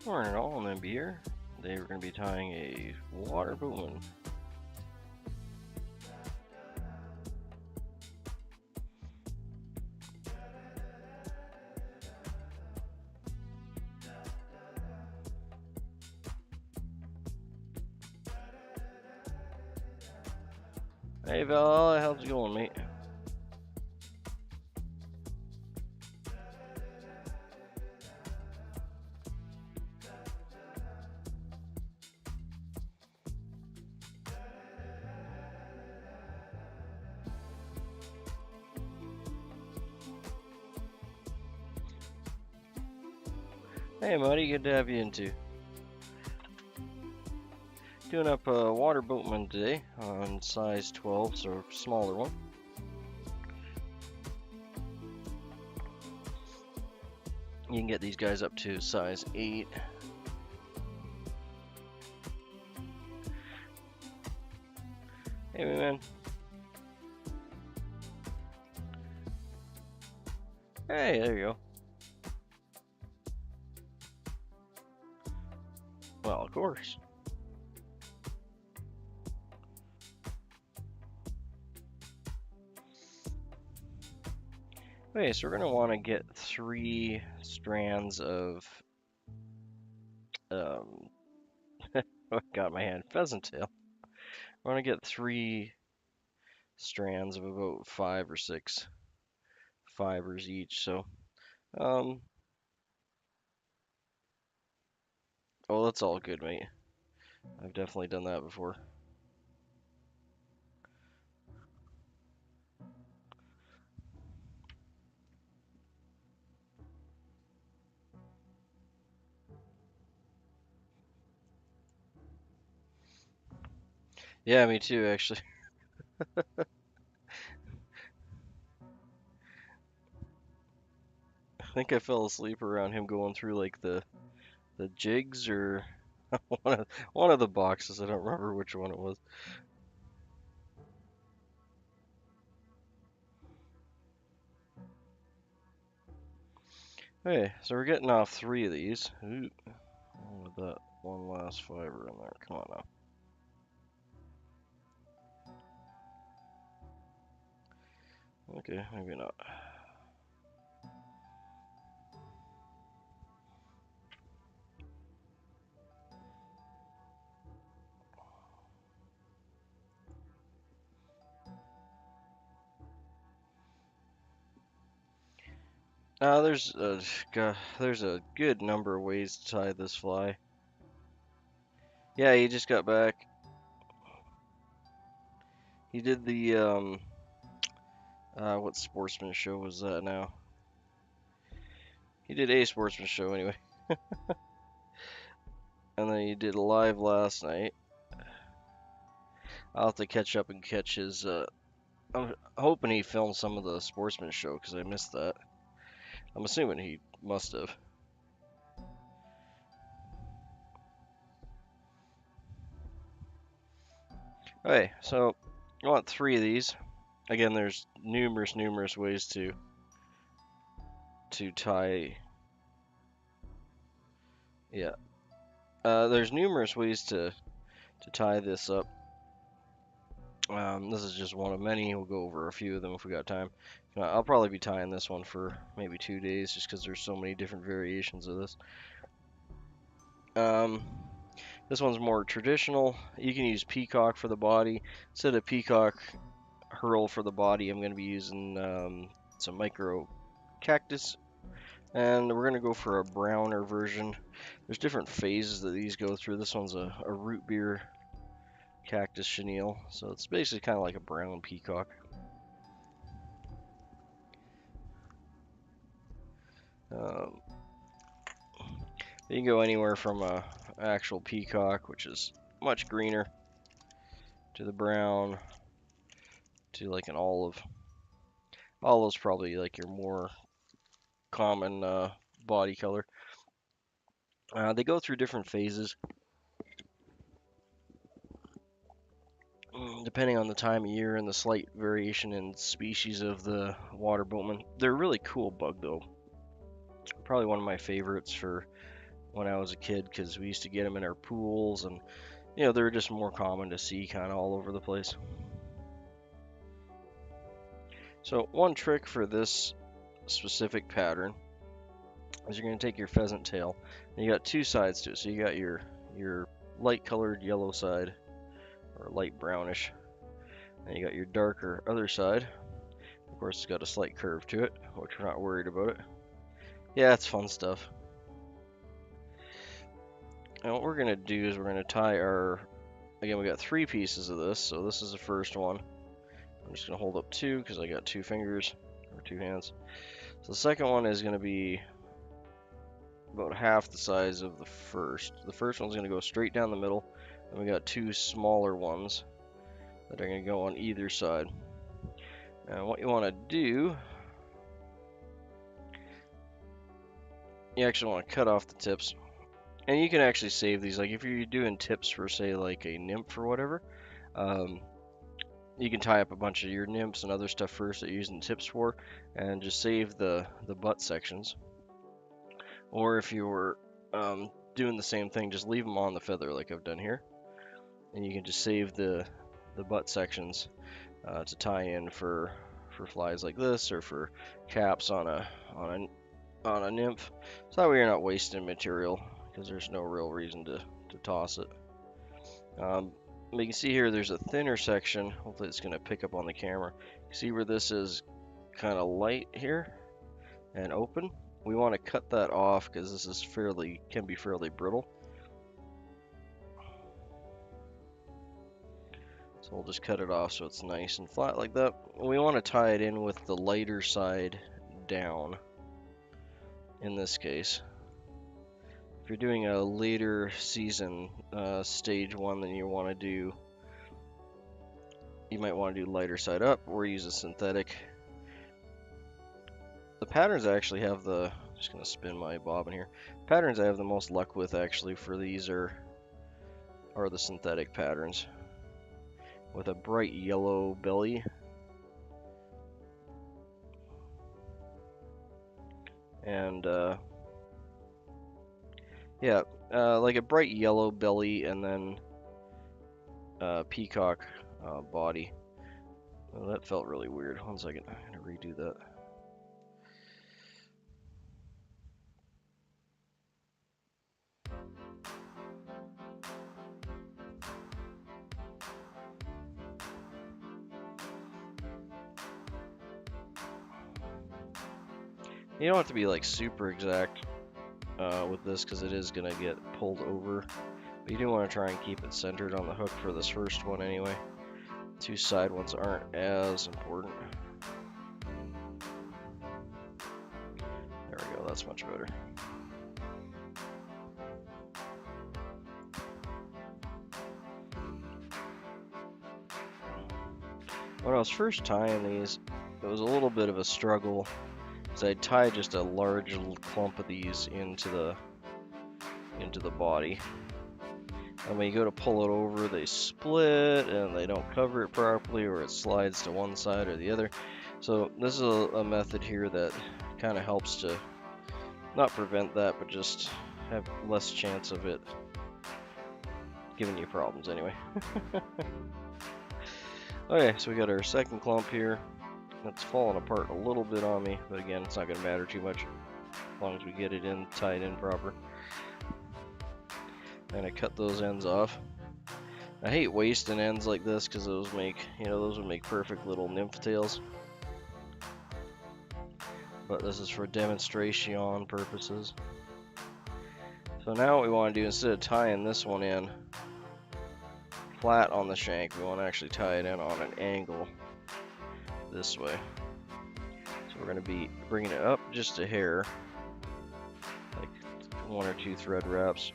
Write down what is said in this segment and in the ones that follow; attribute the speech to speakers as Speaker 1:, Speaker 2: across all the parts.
Speaker 1: Morning all, Nimby here. Today we're going to be tying a water boatman. Hey Val, how's it going, mate? Hey Muddy, good to have you in too. Doing up a water boatman today on size 12, so smaller one. You can get these guys up to size 8. Hey man. Hey, there you go. Well, of course. Okay, so we're going to want to get 3 strands of, I got my hand, pheasant tail. We're going to get 3 strands of about 5 or 6 fibers each. So, oh, that's all good, mate. I've definitely done that before. Yeah, me too, actually. I think I fell asleep around him going through like the jigs or one of the boxes. I don't remember which one it was. Okay, so we're getting off 3 of these. Ooh, with that one last fiber in there. Come on now. Okay, maybe not. There's a good number of ways to tie this fly. Yeah, he just got back. He did the what sportsman show was that now? He did a sportsman show anyway. And then he did a live last night. I'll have to catch up and catch his. I'm hoping he filmed some of the sportsman show because I missed that. I'm assuming he must have. Okay, so I want 3 of these. Again, there's numerous ways to tie. Yeah, there's numerous ways to tie this up. This is just one of many. We'll go over a few of them if we got time. I'll probably be tying this one for maybe 2 days just because there's so many different variations of this. This one's more traditional. You can use peacock for the body. Instead of peacock hurl for the body, I'm going to be using some micro cactus. And we're going to go for a browner version. There's different phases that these go through. This one's a root beer cactus chenille. So it's basically kind of like a brown peacock. You can go anywhere from a actual peacock, which is much greener, to the brown, to like an olive. Olive's probably like your more common body color. They go through different phases depending on the time of year and the slight variation in species of the water boatman. They're a really cool bug though. Probably one of my favorites for when I was a kid because we used to get them in our pools, and you know, they're just more common to see kind of all over the place. So one trick for this specific pattern is you're going to take your pheasant tail, and you got two sides to it. So you got your light colored yellow side, or light brownish, and you got your darker other side. Of course, it's got a slight curve to it, which we're not worried about it. Yeah, it's fun stuff. And what we're going to do is we're going to tie our, again, we got 3 pieces of this, so this is the first one. I'm just going to hold up 2 because I got 2 fingers, or 2 hands. So the second one is going to be about half the size of the first. The first one's going to go straight down the middle, and we got 2 smaller ones that are going to go on either side. And what you want to do, you actually want to cut off the tips. And you can actually save these, like if you're doing tips for say like a nymph or whatever, you can tie up a bunch of your nymphs and other stuff first that you're using tips for, and just save the butt sections. Or if you were doing the same thing, just leave them on the feather like I've done here, and you can just save the butt sections to tie in for flies like this, or for caps on a nymph. So that way you're not wasting material, because there's no real reason to toss it. You can see here there's a thinner section. Hopefully it's going to pick up on the camera. You see where this is kind of light here and open? We want to cut that off because this is can be fairly brittle. So we'll just cut it off so it's nice and flat like that. We want to tie it in with the lighter side down in this case. If you're doing a later season stage 1, then you might want to do lighter side up or use a synthetic. The patterns I actually have just gonna spin my bobbin here. Patterns I have the most luck with actually for these are the synthetic patterns with a bright yellow belly. And yeah, like a bright yellow belly, and then peacock body. Oh, that felt really weird. 1 second, I'm gonna redo that. You don't have to be like super exact with this because it is going to get pulled over. But you do want to try and keep it centered on the hook for this first one anyway. 2 side ones aren't as important. There we go, that's much better. When I was first tying these, it was a little bit of a struggle. So I'd tie just a large little clump of these into the body, and when you go to pull it over, they split and they don't cover it properly, or it slides to one side or the other. So this is a method here that kind of helps to not prevent that, but just have less chance of it giving you problems anyway. Okay, so we got our second clump here. It's falling apart a little bit on me, but again, it's not going to matter too much as long as we get it tied in proper. And I cut those ends off. I hate wasting ends like this because those would make perfect little nymph tails. But this is for demonstration purposes. So now what we want to do, instead of tying this one in flat on the shank, we want to actually tie it in on an angle this way. So we're going to be bringing it up just a hair, like 1 or 2 thread wraps,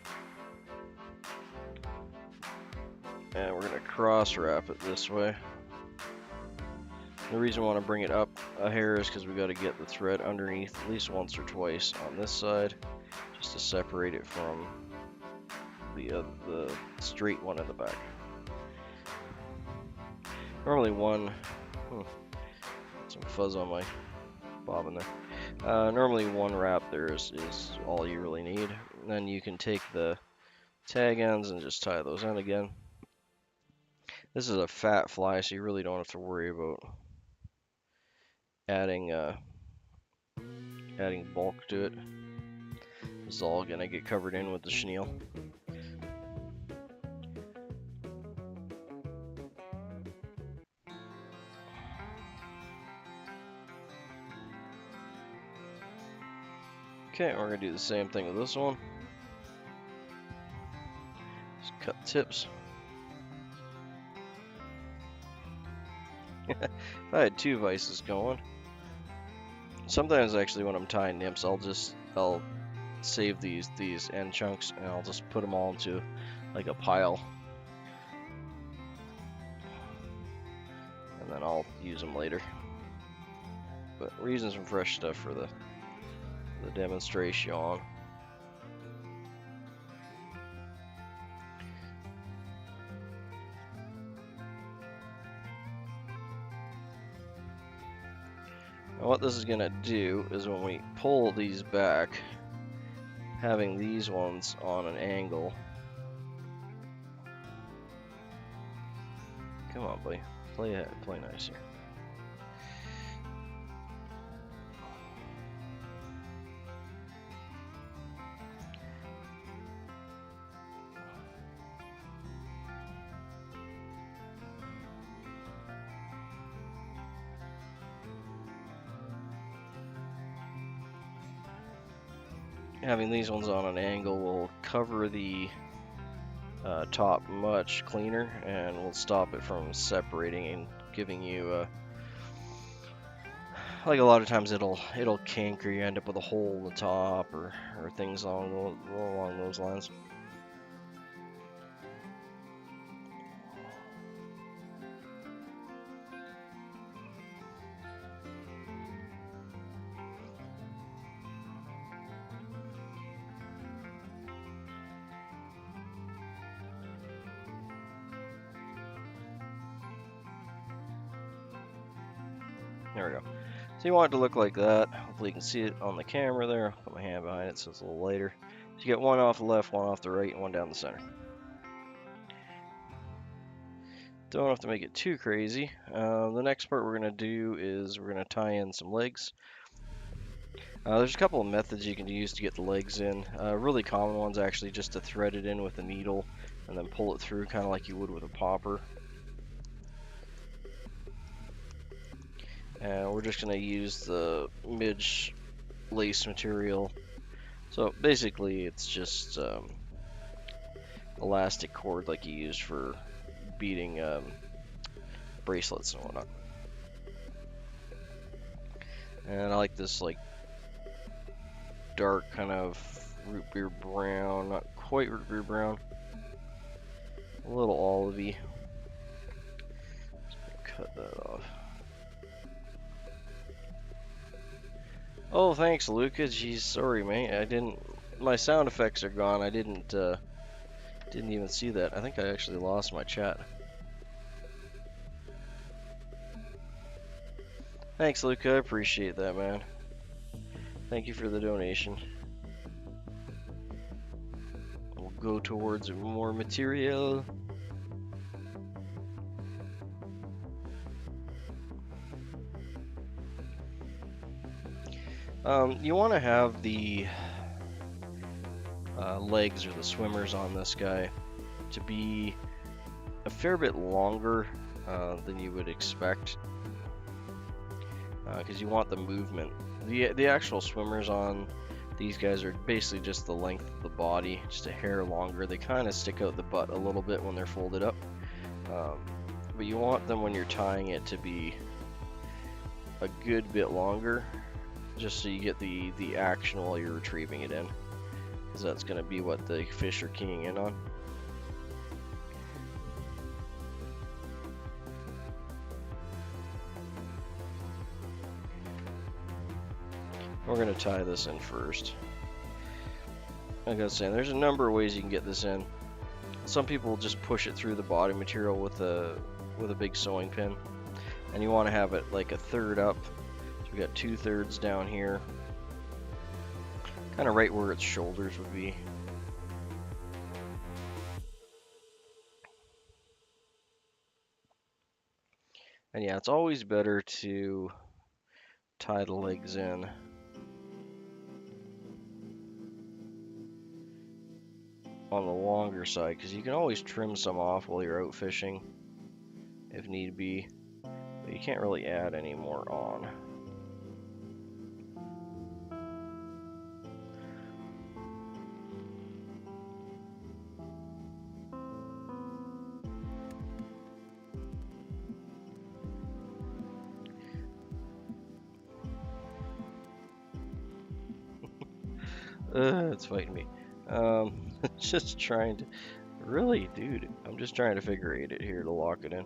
Speaker 1: and we're going to cross wrap it this way. The reason I want to bring it up a hair is because we got to get the thread underneath at least once or twice on this side, just to separate it from the straight one in the back. Normally some fuzz on my bobbin there. Normally 1 wrap there is all you really need. And then you can take the tag ends and just tie those in again. This is a fat fly, so you really don't have to worry about adding bulk to it. This is all gonna get covered in with the chenille. Okay, we're gonna do the same thing with this one. Just cut tips. If I had two vices going, sometimes actually when I'm tying nymphs, I'll save these end chunks and I'll just put them all into like a pile, and then I'll use them later. But we're using some fresh stuff for the demonstration. Now what this is going to do is when we pull these back, having these ones on an angle. Come on, buddy. Play ahead. Play nice here. Having these ones on an angle will cover the top much cleaner and will stop it from separating and giving you like a lot of times it'll kink, or you end up with a hole in the top, or things along those lines. There we go. So you want it to look like that. Hopefully you can see it on the camera there. I'll put my hand behind it so it's a little lighter. So you get one off the left, one off the right, and one down the center. Don't have to make it too crazy. The next part we're going to do is we're going to tie in some legs. There's a couple of methods you can use to get the legs in. Really common ones actually just to thread it in with a needle and then pull it through kind of like you would with a popper. And we're just going to use the midge lace material. So basically it's just elastic cord like you use for beading bracelets and whatnot. And I like this like dark kind of root beer brown, not quite root beer brown, a little olivey. Just gonna cut that off. Oh, thanks, Luca. Geez, sorry, mate. My sound effects are gone. I didn't even see that. I think I actually lost my chat. Thanks, Luca. I appreciate that, man. Thank you for the donation. We'll go towards more material. You want to have the legs or the swimmers on this guy to be a fair bit longer than you would expect, because you want the movement. The actual swimmers on these guys are basically just the length of the body, just a hair longer. They kind of stick out the butt a little bit when they're folded up, but you want them when you're tying it to be a good bit longer, just so you get the action while you're retrieving it in, because that's going to be what the fish are keying in on. We're going to tie this in first. Like I was saying, there's a number of ways you can get this in. Some people just push it through the body material with a big sewing pin, and you want to have it like a third up. We got 2/3 down here, kind of right where its shoulders would be. And yeah, it's always better to tie the legs in on the longer side, because you can always trim some off while you're out fishing if need be, but you can't really add any more on. It's fighting me. Just trying to. Really, dude, I'm just trying to figure eight it here to lock it in.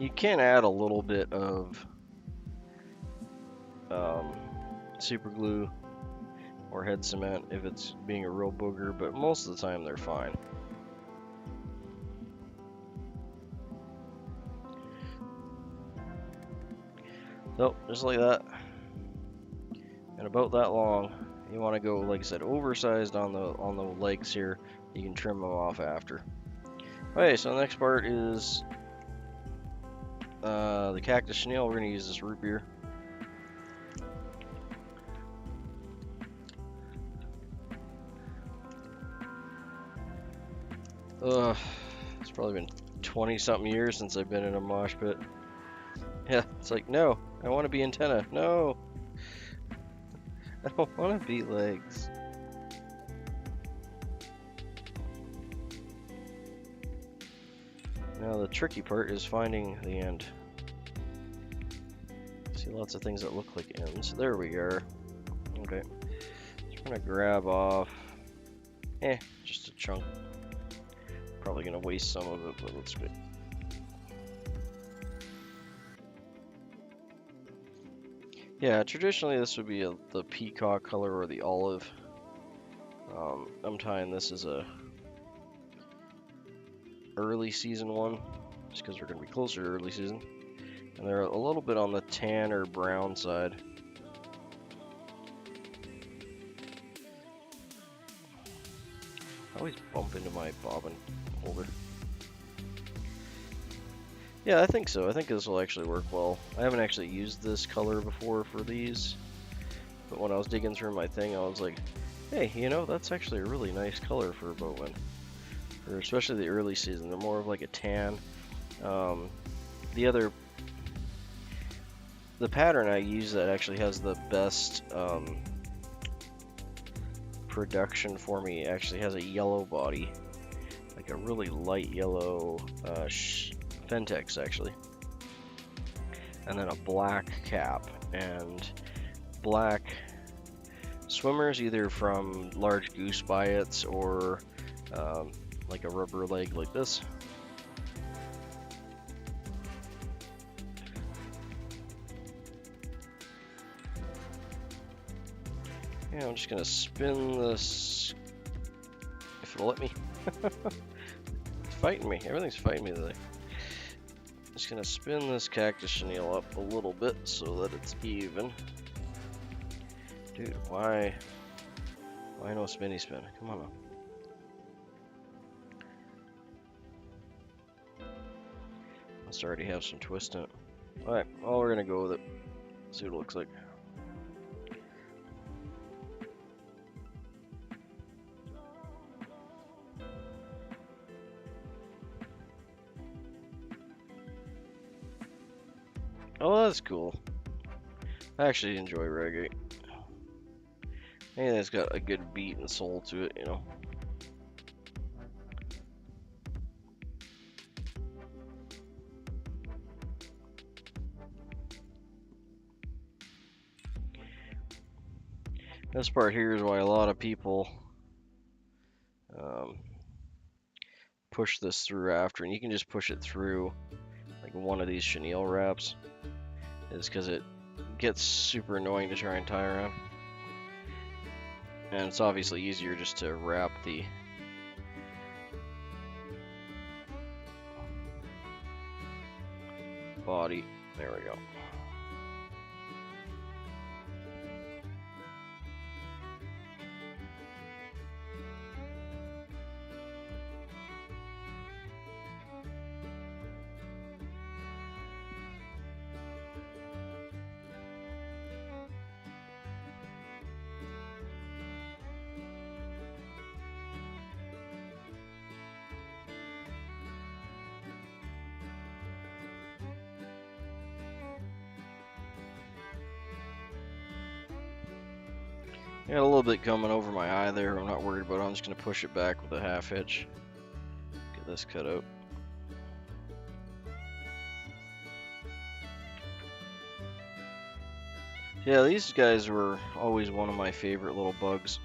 Speaker 1: You can add a little bit of super glue or head cement if it's being a real booger, but most of the time they're fine. So, just like that. And about that long. You want to go, like I said, oversized on the legs here. You can trim them off after. Okay, so the next part is the cactus chenille. We're going to use this root beer. It's probably been 20-something years since I've been in a mosh pit. Yeah, it's like, no, I want to be antenna. No, I don't want to be legs. Now the tricky part is finding the end. See lots of things that look like ends. There we are. Okay, so we're gonna grab off, just a chunk. Probably gonna waste some of it, but let's go. Yeah, traditionally this would be the peacock color or the olive. I'm tying this as a early season one, just because we're going to be closer to early season. And they're a little bit on the tan or brown side. I always bump into my bobbin holder. Yeah, I think so. I think this will actually work well. I haven't actually used this color before for these, but when I was digging through my thing, I was like, hey, you know, that's actually a really nice color for a boatman. For especially the early season. They're more of like a tan. The pattern I use that actually has the best production for me actually has a yellow body, like a really light yellow Fentex actually, and then a black cap and black swimmers, either from large goose biots or like a rubber leg like this. Yeah, I'm just gonna spin this, if it'll let me. It's fighting me. Everything's fighting me today. Just gonna spin this cactus chenille up a little bit so that it's even. Dude, why no spinny spin? Come on now. Must already have some twist in it. Alright, well, we're gonna go with it. See what it looks like. Oh, that's cool. I actually enjoy reggae. Anything that's got a good beat and soul to it, you know. This part here is why a lot of people push this through after, and you can just push it through like one of these chenille wraps, is because it gets super annoying to try and tie around. And it's obviously easier just to wrap the body. There we go. I got a little bit coming over my eye there. I'm not worried about it. I'm just going to push it back with a half hitch. Get this cut out. Yeah, these guys were always one of my favorite little bugs.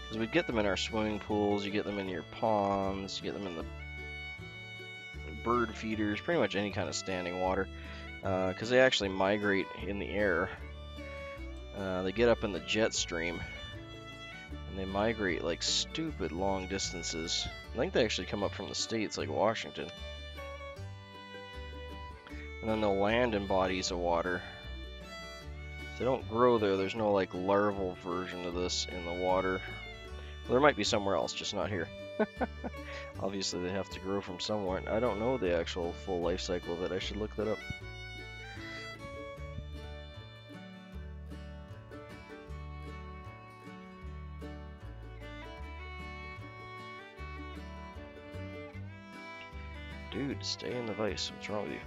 Speaker 1: Because we'd get them in our swimming pools, you get them in your ponds, you get them in the bird feeders, pretty much any kind of standing water. Because they actually migrate in the air. They get up in the jet stream. And they migrate like stupid long distances. I think they actually come up from the States, like Washington. And then they'll land in bodies of water. They don't grow there. There's no like larval version of this in the water. Well, there might be somewhere else, just not here. Obviously, they have to grow from somewhere. I don't know the actual full life cycle of it. I should look that up. Dude, stay in the vise. What's wrong with you?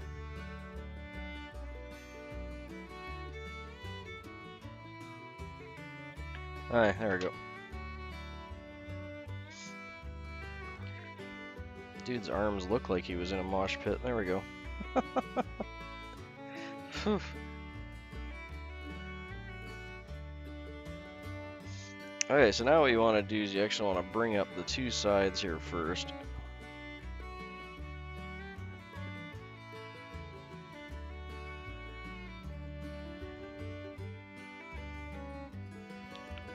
Speaker 1: Alright, there we go. Dude's arms look like he was in a mosh pit. There we go. Okay, so now what you want to do is you actually want to bring up the two sides here first.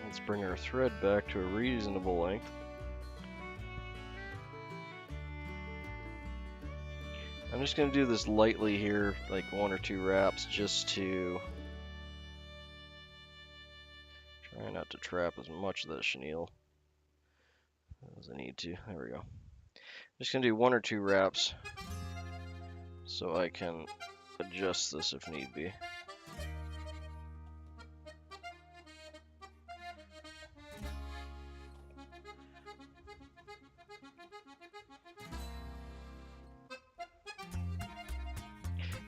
Speaker 1: Let's bring our thread back to a reasonable length. I'm just going to do this lightly here, like 1 or 2 wraps, just to try not to trap as much of that chenille as I need to. There we go. I'm just going to do 1 or 2 wraps so I can adjust this if need be.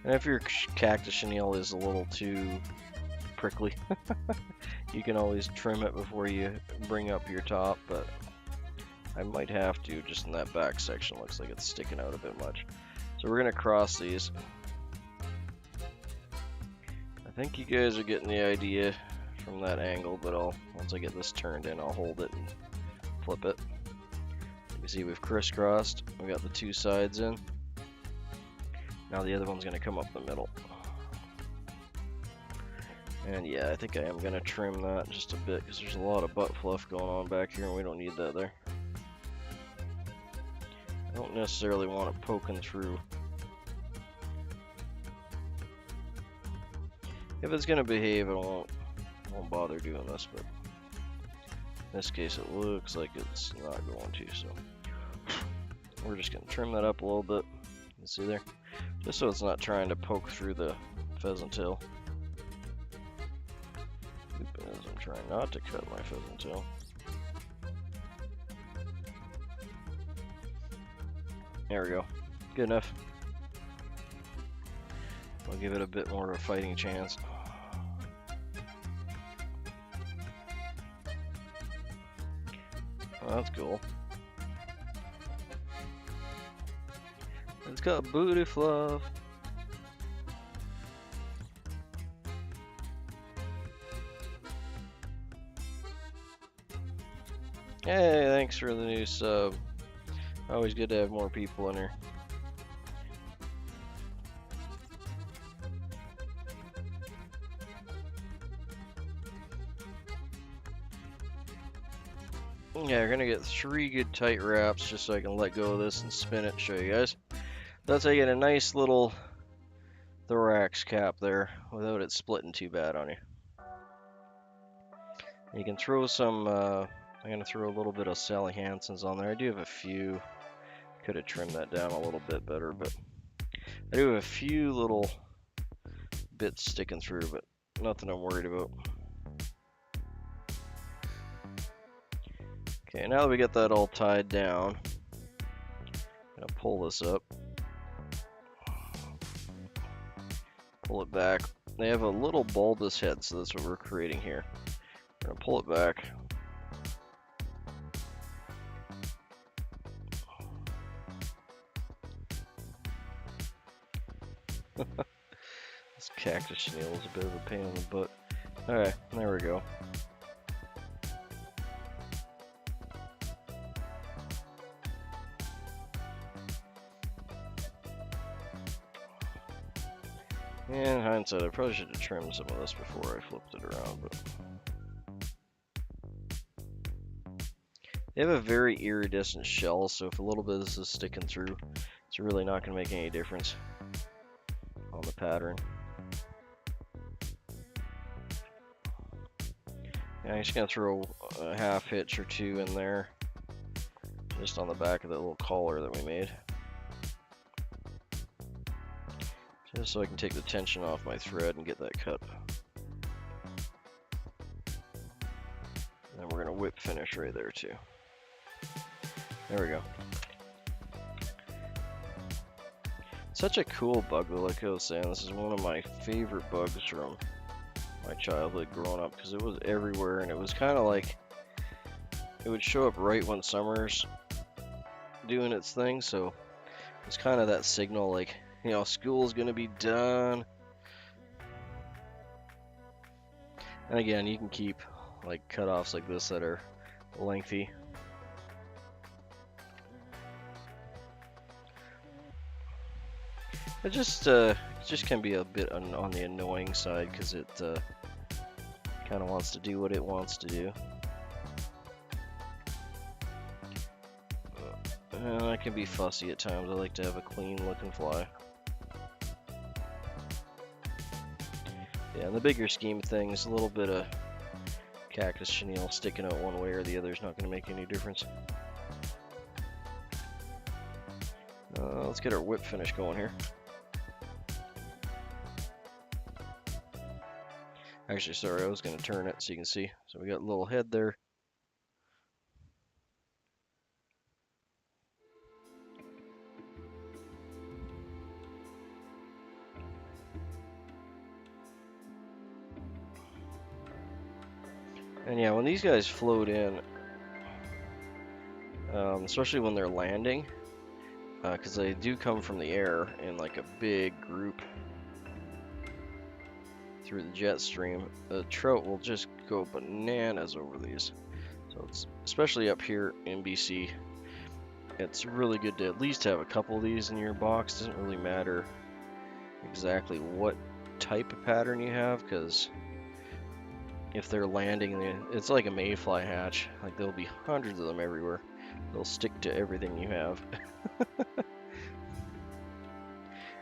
Speaker 1: And if your cactus chenille is a little too prickly, you can always trim it before you bring up your top, but I might have to just in that back section. Looks like it's sticking out a bit much. So we're going to cross these. I think you guys are getting the idea from that angle, but once I get this turned in, I'll hold it and flip it. You can see we've crisscrossed. We got the two sides in. Now the other one's going to come up the middle. And yeah, I think I am going to trim that just a bit because there's a lot of butt fluff going on back here and we don't need that there. I don't necessarily want it poking through. If it's going to behave, I won't bother doing this, but in this case it looks like it's not going to, so we're just going to trim that up a little bit. You see there? Just so it's not trying to poke through the pheasant tail. I'm trying not to cut my pheasant tail. There we go. Good enough. I'll give it a bit more of a fighting chance. Oh, that's cool. It's got booty fluff. Hey, thanks for the new sub. Always good to have more people in here. Yeah, we're gonna get 3 good tight wraps just so I can let go of this and spin it and show you guys. That's how you get a nice little thorax cap there without it splitting too bad on you. You can throw some, I'm going to throw a little bit of Sally Hansen's on there. I do have a few, could have trimmed that down a little bit better, but I do have a few little bits sticking through, but nothing I'm worried about. Okay, now that we get that all tied down, I'm going to pull this up. Pull it back. They have a little bulbous head, so that's what we're creating here. We're gonna pull it back. This cactus chenille is a bit of a pain in the butt. Alright, there we go. In hindsight, I probably should have trimmed some of this before I flipped it around, but they have a very iridescent shell, so if a little bit of this is sticking through, it's really not going to make any difference on the pattern. Yeah, I'm just going to throw a half hitch or two in there, just on the back of that little collar that we made. Just so I can take the tension off my thread and get that cut. And we're going to whip finish right there too. There we go. Such a cool bug though, like I was saying, this is one of my favorite bugs from my childhood growing up, because it was everywhere and it was kind of like, it would show up right when summer's doing its thing, so it's kind of that signal like, you know, school's gonna be done. And again, you can keep like cutoffs like this that are lengthy. It just can be a bit on the annoying side, because it kind of wants to do what it wants to do. And I can be fussy at times. I like to have a clean looking fly. Yeah, in the bigger scheme of things, a little bit of cactus chenille sticking out one way or the other is not going to make any difference. Let's get our whip finish going here. Actually, sorry, I was going to turn it so you can see. So we got a little head there. And yeah, when these guys float in, especially when they're landing, because they do come from the air in like a big group through the jet stream, the trout will just go bananas over these. So it's, especially up here in BC, it's really good to at least have a couple of these in your box. Doesn't really matter exactly what type of pattern you have, because if they're landing, it's like a mayfly hatch. Like, there'll be hundreds of them everywhere. They'll stick to everything you have.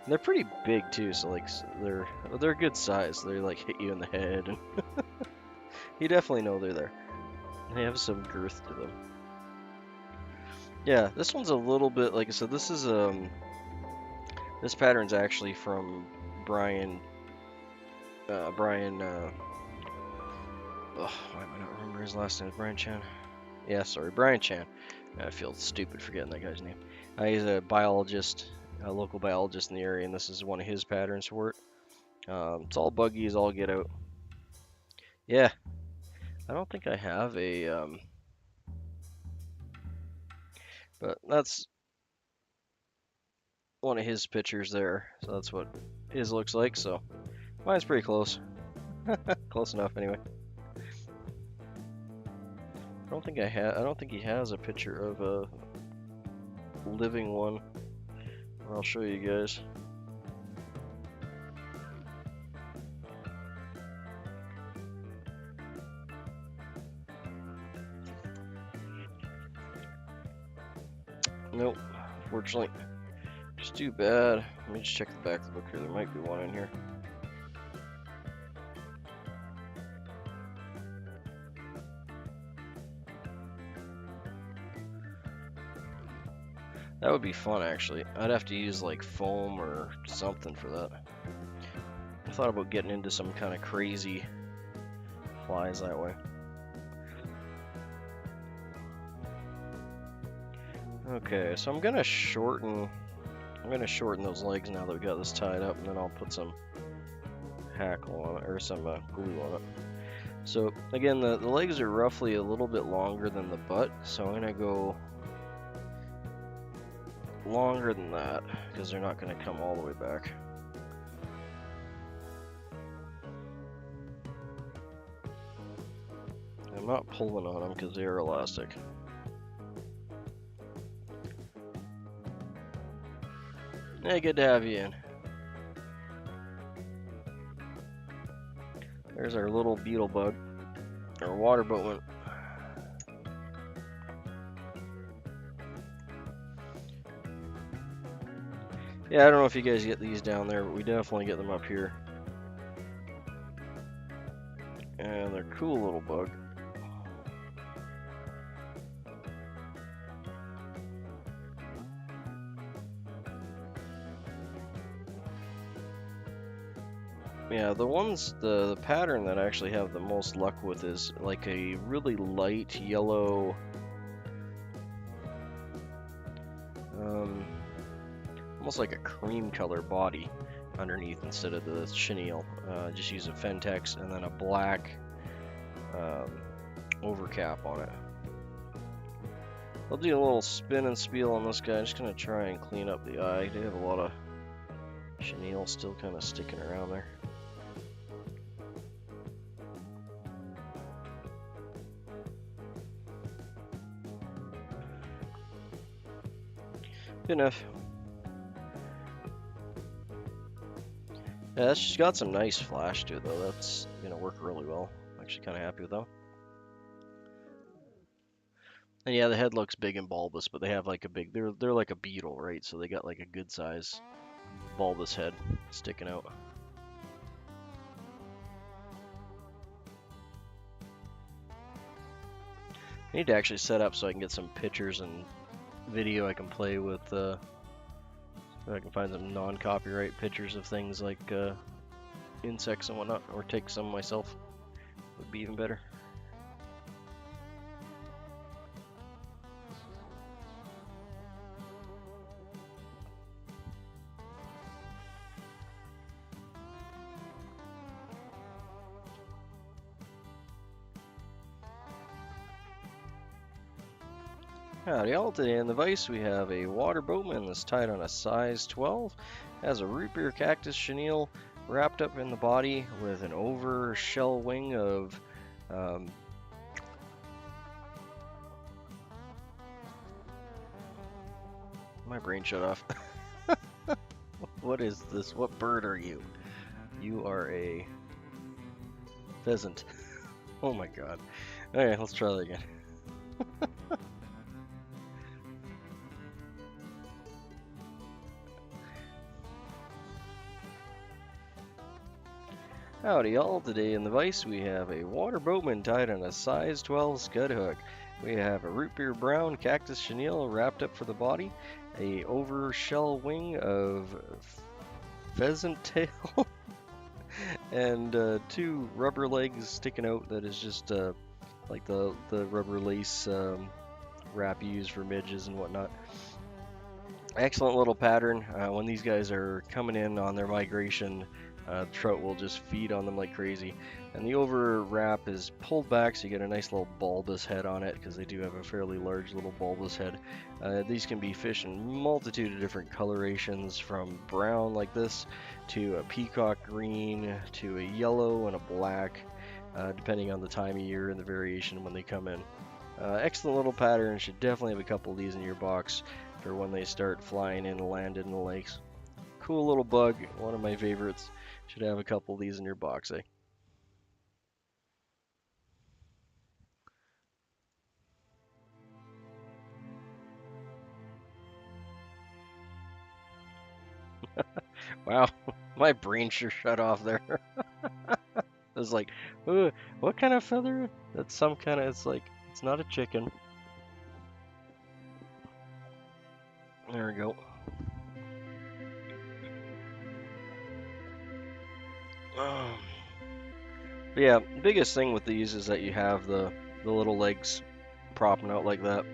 Speaker 1: And they're pretty big too, so like they're good size. They like hit you in the head, and you definitely know they're there. They have some girth to them. Yeah, this one's a little bit, like I said, this is this pattern's actually from Brian. Oh, why am I not remember his last name? Brian Chan. Yeah, sorry, Brian Chan. I feel stupid forgetting that guy's name. He's a biologist, a local biologist in the area, and this is one of his patterns for it. It's all buggies, all get out. Yeah, I don't think I have a, but that's one of his pictures there. So that's what his looks like. So mine's pretty close. Close enough, anyway. I don't think he has a picture of a living one. I'll show you guys. Nope, unfortunately. It's too bad. Let me just check the back of the book here. There might be one in here. That would be fun, actually. I'd have to use like foam or something for that. I thought about getting into some kind of crazy flies that way. Okay, so I'm gonna shorten those legs now that we got this tied up, and then I'll put some hackle on it, or some glue on it. So again, the legs are roughly a little bit longer than the butt, so I'm gonna go longer than that because they're not gonna come all the way back. I'm not pulling on them because they are elastic. Hey, good to have you in. There's our little beetle bug, our water boatman. Yeah, I don't know if you guys get these down there, but we definitely get them up here. And they're cool little bug. Yeah, the pattern that I actually have the most luck with is like a really light yellow, almost like a cream color body underneath instead of the chenille. Just use a Fentex and then a black overcap on it. I'll do a little spin and spiel on this guy. I'm just gonna try and clean up the eye. They have a lot of chenille still kind of sticking around there. Good enough. Yeah, she's got some nice flash to it though. That's gonna work really well. I'm actually kind of happy with that. And yeah, the head looks big and bulbous, but they have like a big, they're like a beetle, right? So they got like a good size bulbous head sticking out. I need to actually set up so I can get some pictures and video I can play with, so I can find some non-copyright pictures of things like insects and whatnot, or take some myself. Would be even better. Howdy all, today in the vise we have a water boatman that's tied on a size 12, has a root beer cactus chenille wrapped up in the body with an over shell wing of my brain shut off. What is this? What bird are you? You are a pheasant. Oh my god. Alright, let's try that again. Howdy y'all, today in the vise we have a water boatman tied on a size 12 scud hook. We have a root beer brown cactus chenille wrapped up for the body, a over shell wing of pheasant tail, and two rubber legs sticking out that is just like the rubber lace wrap you use for midges and whatnot. Excellent little pattern. When these guys are coming in on their migration, trout will just feed on them like crazy. And the over wrap is pulled back so you get a nice little bulbous head on it, because they do have a fairly large little bulbous head. These can be fished in multitude of different colorations, from brown like this to a peacock green to a yellow and a black, depending on the time of year and the variation when they come in. Excellent little pattern. Should definitely have a couple of these in your box for when they start flying in and landing in the lakes. Cool little bug, one of my favorites. Should have a couple of these in your box, eh? Wow, my brain sure shut off there. I was like, what kind of feather? That's some kind of, it's like, it's not a chicken. There we go. But yeah, biggest thing with these is that you have the little legs propping out like that.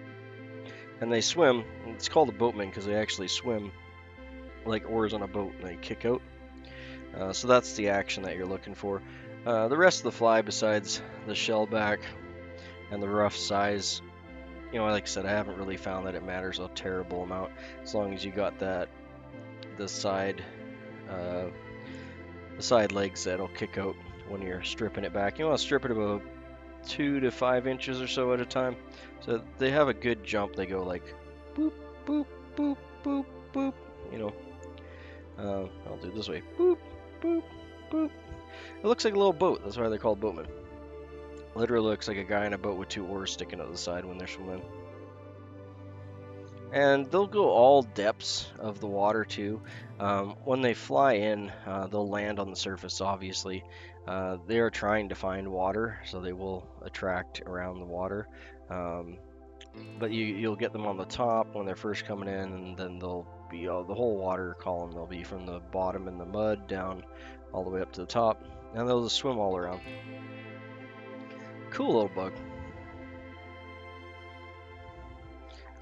Speaker 1: And they swim. It's called a boatman because they actually swim like oars on a boat and they kick out. So that's the action that you're looking for. The rest of the fly, besides the shellback and the rough size, you know, like I said, I haven't really found that it matters a terrible amount, as long as you got that the side uh, legs that'll kick out when you're stripping it back. You want to strip it about 2 to 5 inches or so at a time, so they have a good jump. They go like boop, boop, boop, boop, boop. You know, I'll do it this way. Boop, boop, boop. It looks like a little boat. That's why they're called boatmen. Literally looks like a guy in a boat with 2 oars sticking out the side when they're swimming. And they'll go all depths of the water too. When they fly in, they'll land on the surface, obviously. They are trying to find water, so they will attract around the water. But you'll get them on the top when they're first coming in, and then they'll be the whole water column. They'll be from the bottom in the mud down all the way up to the top, and they'll just swim all around. Cool little bug.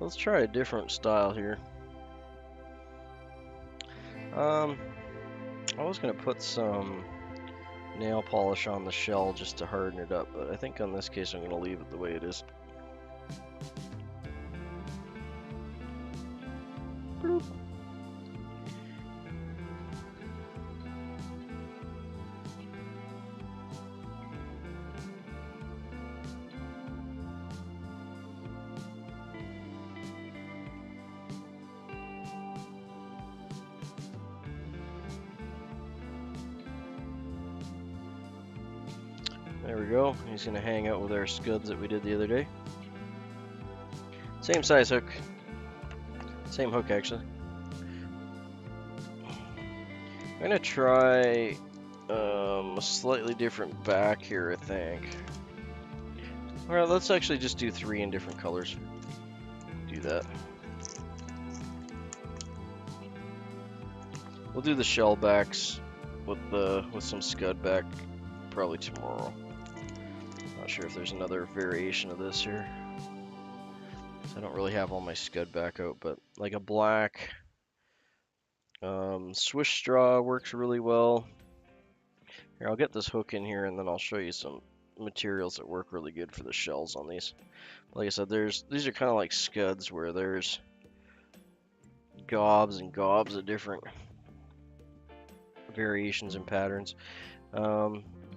Speaker 1: Let's try a different style here. I was gonna put some nail polish on the shell just to harden it up, but I think on this case I'm gonna leave it the way it is. Bloop. There we go. He's going to hang out with our scuds that we did the other day. Same size hook. Same hook, actually. I'm going to try a slightly different back here, I think. Alright, let's actually just do 3 in different colors. Do that. We'll do the shell backs with some scud back probably tomorrow. Not sure if there's another variation of this here. So I don't really have all my scud back out, but like a black swish straw works really well. Here, I'll get this hook in here and then I'll show you some materials that work really good for the shells on these. Like I said, these are kind of like scuds where there's gobs and gobs of different variations and patterns.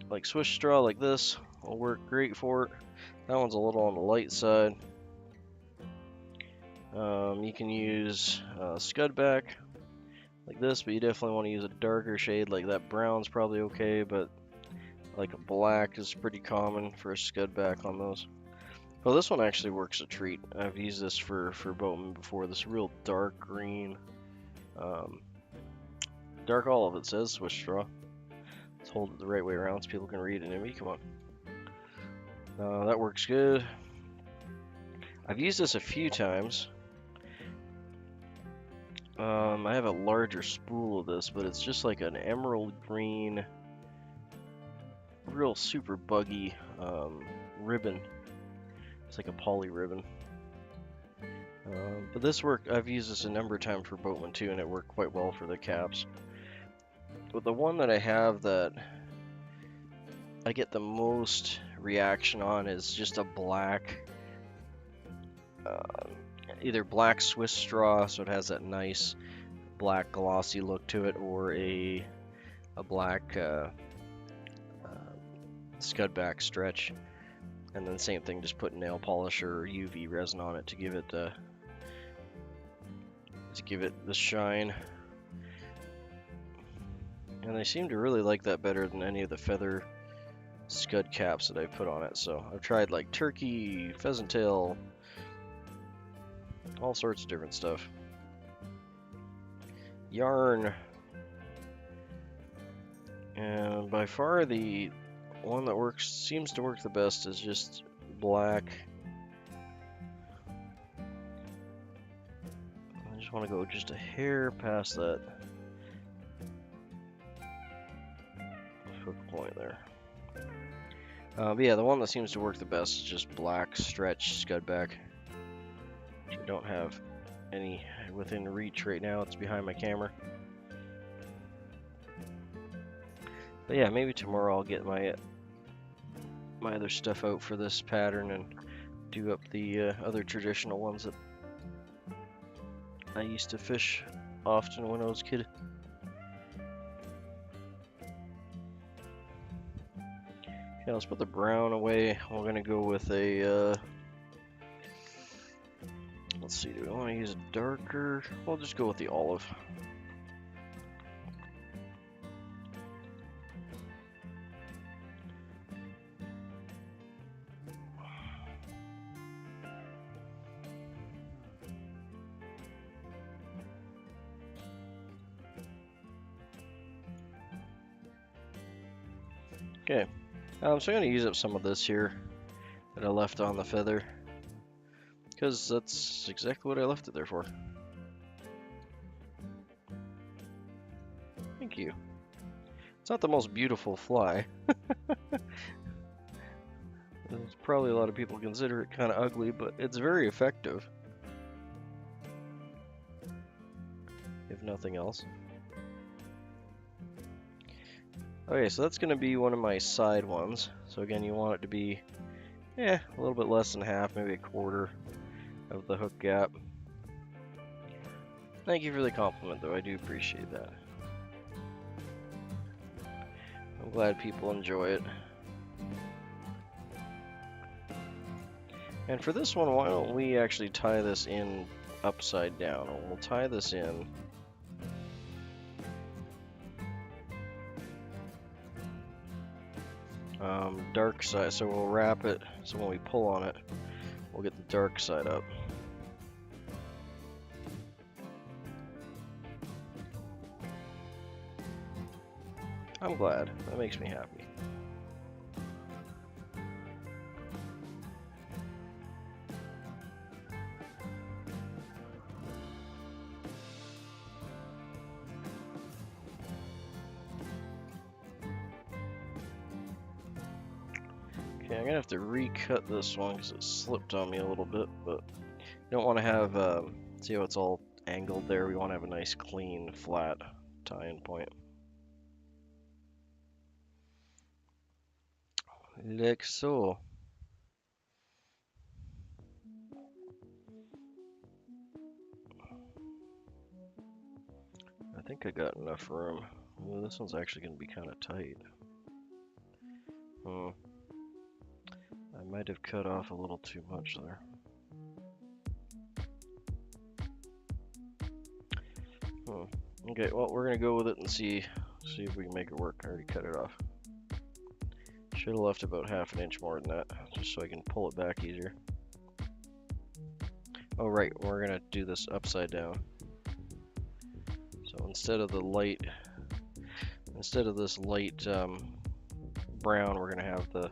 Speaker 1: Like swish straw like this will work great for it. That one's a little on the light side. You can use scud back like this, but you definitely want to use a darker shade. Like that brown's probably okay, but like a black is pretty common for a scud back on those. Well, this one actually works a treat. I've used this for boatmen before. This real dark green, dark olive it says, swish straw. Let's hold it the right way around so people can read it. Nimby, come on. That works good. I've used this a few times. I have a larger spool of this, but it's just like an emerald green, real super buggy ribbon. It's like a poly ribbon. But this I've used this a number of times for boatmen too, and it worked quite well for the caps. But the one that I have that I get the most reaction on is just a black, either black Swiss straw, so it has that nice black glossy look to it, or a black scud back stretch. And then same thing, just put nail polish or UV resin on it to give it the shine. And I seem to really like that better than any of the feather scud caps that I put on it. So I've tried like turkey, pheasant tail, all sorts of different stuff. Yarn. And by far the one that seems to work the best is just black. I just want to go just a hair past that hook point there. But yeah, the one that seems to work the best is just black stretch scud back. I don't have any within reach right now. It's behind my camera. But yeah, maybe tomorrow I'll get my other stuff out for this pattern and do up the other traditional ones that I used to fish often when I was a kid. Okay, let's put the brown away. We're gonna go with a, let's see, do we want to use a darker? We'll just go with the olive. Okay, so I'm gonna use up some of this here that I left on the feather, because that's exactly what I left it there for. Thank you. It's not the most beautiful fly. There's probably a lot of people consider it kind of ugly, but it's very effective, if nothing else. Okay, so that's going to be one of my side ones. So again, you want it to be, a little bit less than half, maybe a quarter of the hook gap. Thank you for the compliment, though. I do appreciate that. I'm glad people enjoy it. And for this one, why don't we actually tie this in upside down? We'll tie this in. Dark side, so we'll wrap it, so when we pull on it, we'll get the dark side up. I'm glad. That makes me happy. Okay, I'm gonna have to recut this one because it slipped on me a little bit, but you don't want to have, see how it's all angled there? We want to have a nice, clean, flat tie-in point. Like so. I think I got enough room. Ooh, this one's actually going to be kind of tight. I might have cut off a little too much there. Okay, well, we're going to go with it and see if we can make it work. I already cut it off. Should have left about half an inch more than that, just so I can pull it back easier. Oh right, we're gonna do this upside down. So instead of this light brown, we're gonna have the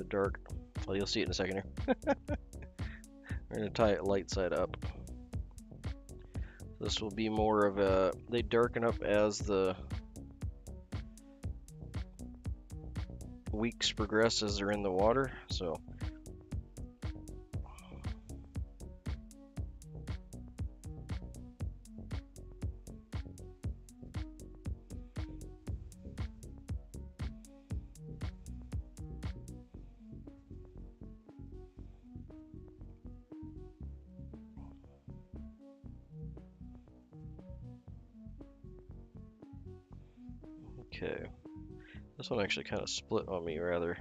Speaker 1: dark. Well, you'll see it in a second here. We're gonna tie it light side up. This will be more of a. They darken up as the weeks progress as they're in the water, so okay. This one actually kind of split on me rather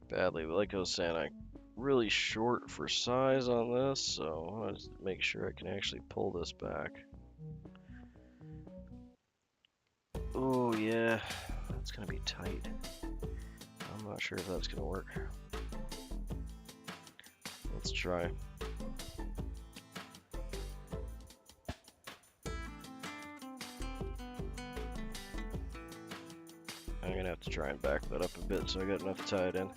Speaker 1: badly, but like I was saying, I'm really short for size on this, so I want to make sure I can actually pull this back. Oh yeah, that's gonna be tight. I'm not sure if that's gonna work. Let's try. I'm gonna have to try and back that up a bit so I got enough tied in.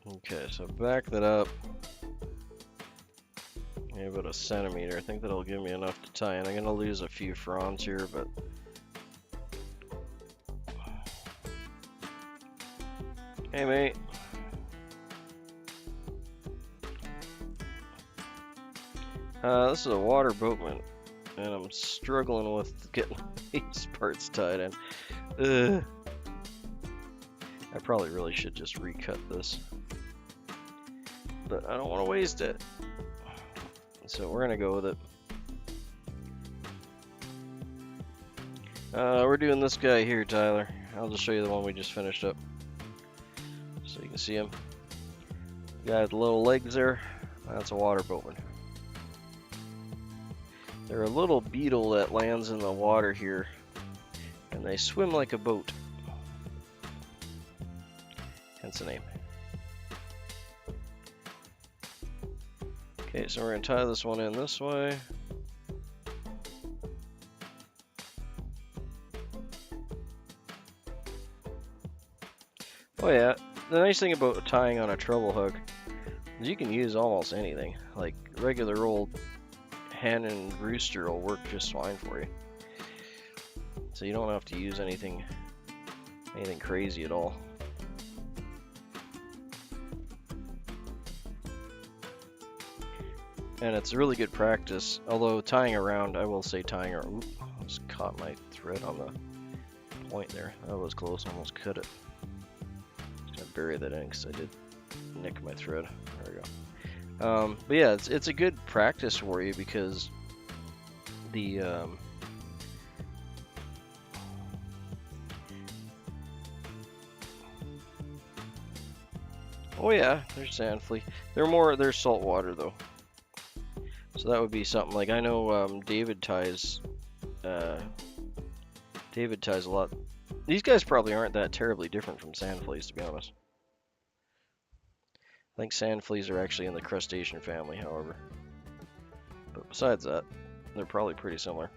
Speaker 1: Okay, so back that up. Maybe about a centimeter. I think that'll give me enough to tie in. I'm gonna lose a few fronds here, but hey mate. This is a Water Boatman, and I'm struggling with getting these parts tied in. Ugh. I probably really should just recut this, but I don't want to waste it. So we're gonna go with it. We're doing this guy here, Tyler. I'll just show you the one we just finished up, so you can see him. Guy with the little legs there. That's a Water Boatman. They're a little beetle that lands in the water here, and they swim like a boat. Hence the name. Okay, so we're going to tie this one in this way. Oh yeah, the nice thing about tying on a treble hook is you can use almost anything. Like regular old hen and rooster will work just fine for you. So you don't have to use anything crazy at all. And it's really good practice, although tying around, I will say tying around, oop, I just caught my thread on the point there. That was close, almost cut it. Just gonna bury that in because I did nick my thread. There we go. But yeah, it's a good practice for you because the oh yeah, there's sand flea. They're saltwater though. So that would be something like, I know David ties a lot. These guys probably aren't that terribly different from sand fleas, to be honest. I think sand fleas are actually in the crustacean family, however. But besides that, they're probably pretty similar.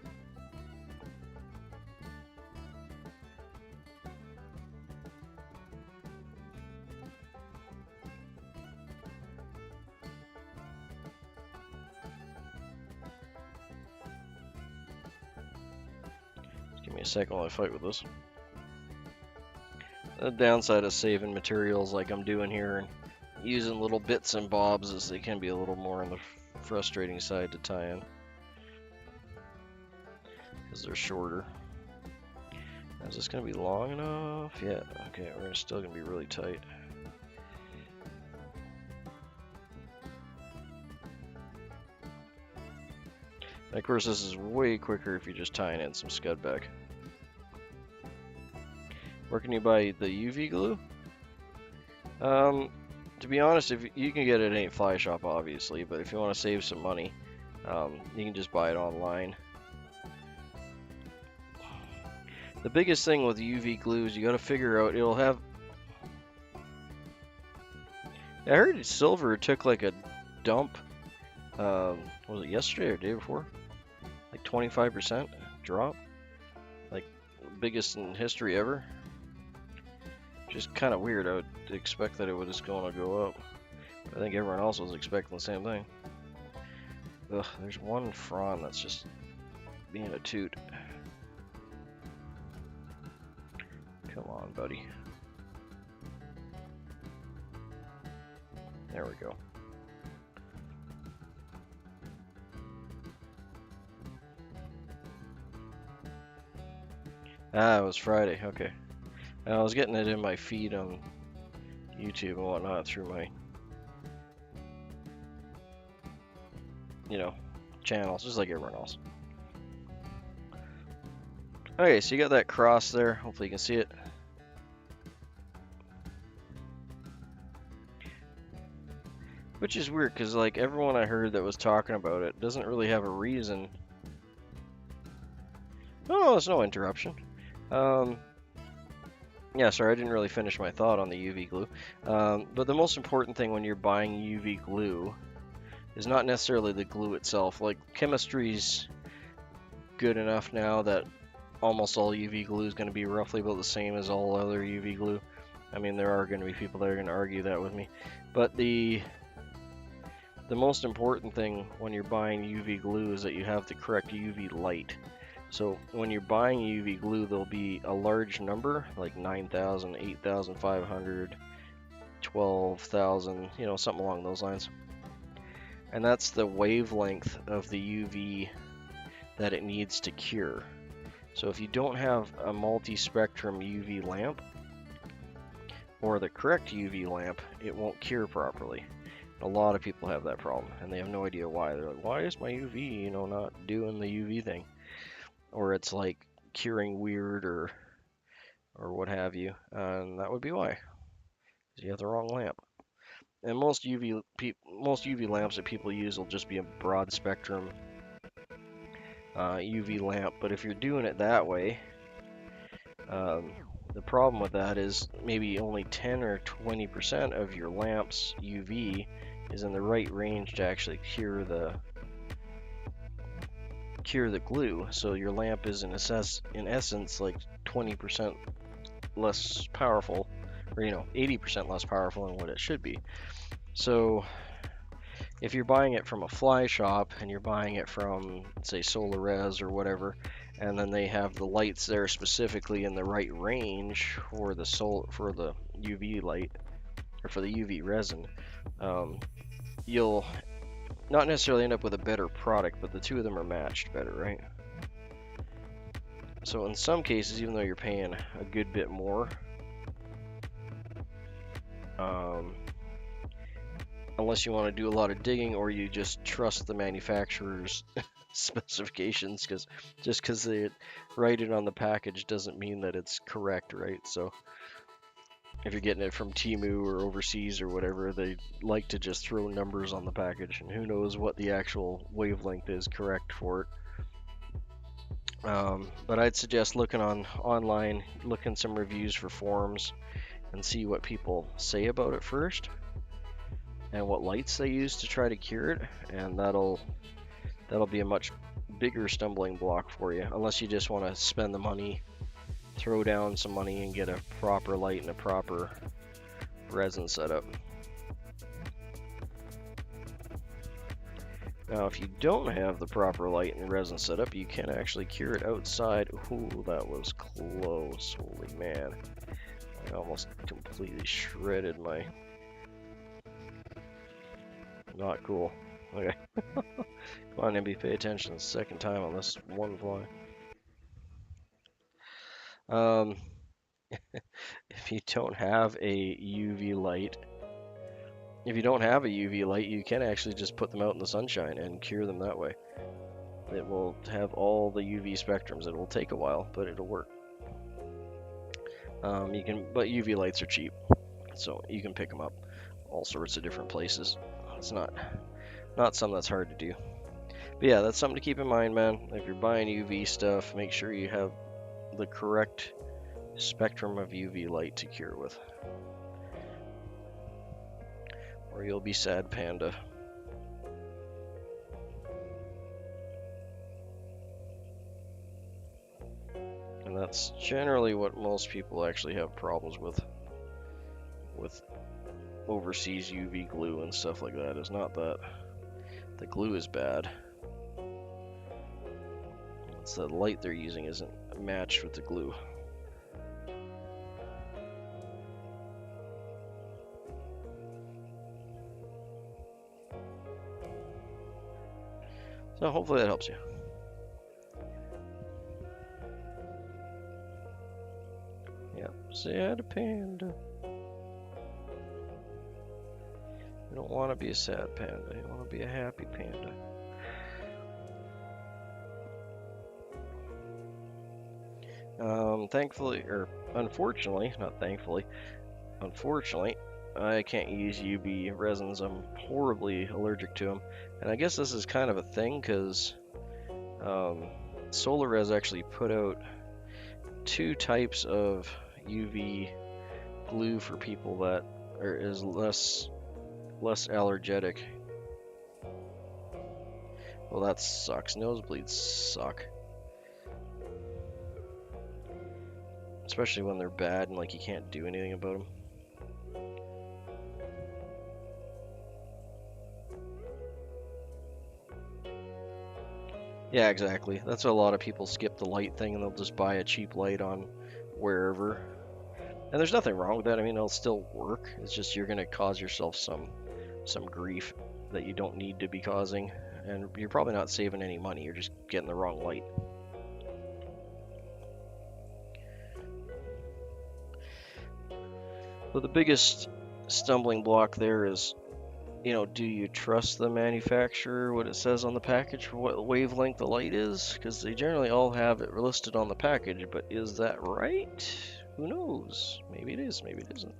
Speaker 1: Give me a second while I fight with this. The downside of saving materials like I'm doing here and using little bits and bobs is they can be a little more on the frustrating side to tie in because they're shorter. Is this going to be long enough? Yeah, okay, we're still going to be really tight. And of course, this is way quicker if you're just tying in some scud back. Where can you buy the UV glue? To be honest, if you can get it at any fly shop, obviously, but if you want to save some money, you can just buy it online. The biggest thing with UV glue is you got to figure out it'll have. I heard silver took like a dump. Was it yesterday or the day before? Like 25% drop, like biggest in history ever. Just kind of weird. I would expect that it would just going to go up. I think everyone else was expecting the same thing. Ugh, there's one frond that's just being a toot. Come on, buddy. There we go. Ah, it was Friday. Okay. I was getting it in my feed on YouTube and whatnot through my, channels, just like everyone else. Okay, so you got that cross there. Hopefully you can see it. Which is weird, because like everyone I heard that was talking about it doesn't really have a reason. Oh, there's no interruption. Yeah, sorry, I didn't really finish my thought on the UV glue. But the most important thing when you're buying UV glue is not necessarily the glue itself. Like, chemistry's good enough now that almost all UV glue is going to be roughly about the same as all other UV glue. I mean, there are going to be people that are going to argue that with me. But the the most important thing when you're buying UV glue is that you have the correct UV light. So when you're buying UV glue, there'll be a large number, like 9,000, 8,500, 12,000, you know, something along those lines. And that's the wavelength of the UV that it needs to cure. So if you don't have a multi-spectrum UV lamp, or the correct UV lamp, it won't cure properly. A lot of people have that problem, and they have no idea why. They're like, why is my UV, you know, not doing the UV thing? Or it's like curing weird or what have you, and that would be why. 'Cause you have the wrong lamp. And most UV lamps that people use will just be a broad spectrum UV lamp. But if you're doing it that way, the problem with that is maybe only 10 or 20% of your lamp's UV is in the right range to actually cure the glue. So your lamp is in essence like 20% less powerful, or 80% less powerful than what it should be. So if you're buying it from a fly shop and you're buying it from, say, Solarez or whatever, and then they have the lights there specifically in the right range for the UV light, or for the UV resin, you'll not necessarily end up with a better product, but the two of them are matched better, right? So in some cases, even though you're paying a good bit more, unless you want to do a lot of digging or you just trust the manufacturer's specifications, because just because they write it on the package doesn't mean that it's correct, right? So if you're getting it from Temu or overseas or whatever, they like to just throw numbers on the package, and who knows what the actual wavelength is correct for it. But I'd suggest looking online, looking some reviews for forums, and see what people say about it first, and what lights they use to try to cure it, and that'll be a much bigger stumbling block for you, unless you just want to spend the money, throw down some money, and get a proper light and a proper resin setup. Now, if you don't have the proper light and resin setup, you can actually cure it outside. Ooh, that was close. Holy man. I almost completely shredded my... Not cool. Okay. Come on, Nimby, pay attention. The second time on this one fly. If you don't have a UV light, you can actually just put them out in the sunshine and cure them that way. It will have all the UV spectrums. It will take a while, but it'll work. But UV lights are cheap, so you can pick them up all sorts of different places. It's not something that's hard to do. But yeah, that's something to keep in mind, man. If you're buying UV stuff, make sure you have the correct spectrum of UV light to cure with, or you'll be sad, panda. And that's generally what most people actually have problems with overseas UV glue and stuff like that. It's not that the glue is bad, it's the light they're using isn't matched with the glue. So hopefully that helps you. Yep, sad panda. You don't want to be a sad panda, you want to be a happy panda. Unfortunately, I can't use UV resins. I'm horribly allergic to them. And I guess this is kind of a thing, because Solarez actually put out 2 types of UV glue for people that is less allergenic. Well, that sucks. Nosebleeds suck. Especially when they're bad and like you can't do anything about them. Yeah, exactly. That's why a lot of people skip the light thing and they'll just buy a cheap light on wherever. And there's nothing wrong with that. I mean, it'll still work. It's just you're gonna cause yourself some grief that you don't need to be causing, and you're probably not saving any money. You're just getting the wrong light. But the biggest stumbling block there is, do you trust the manufacturer, what it says on the package for what wavelength the light is? Because they generally all have it listed on the package, but is that right? Who knows? Maybe it is, maybe it isn't.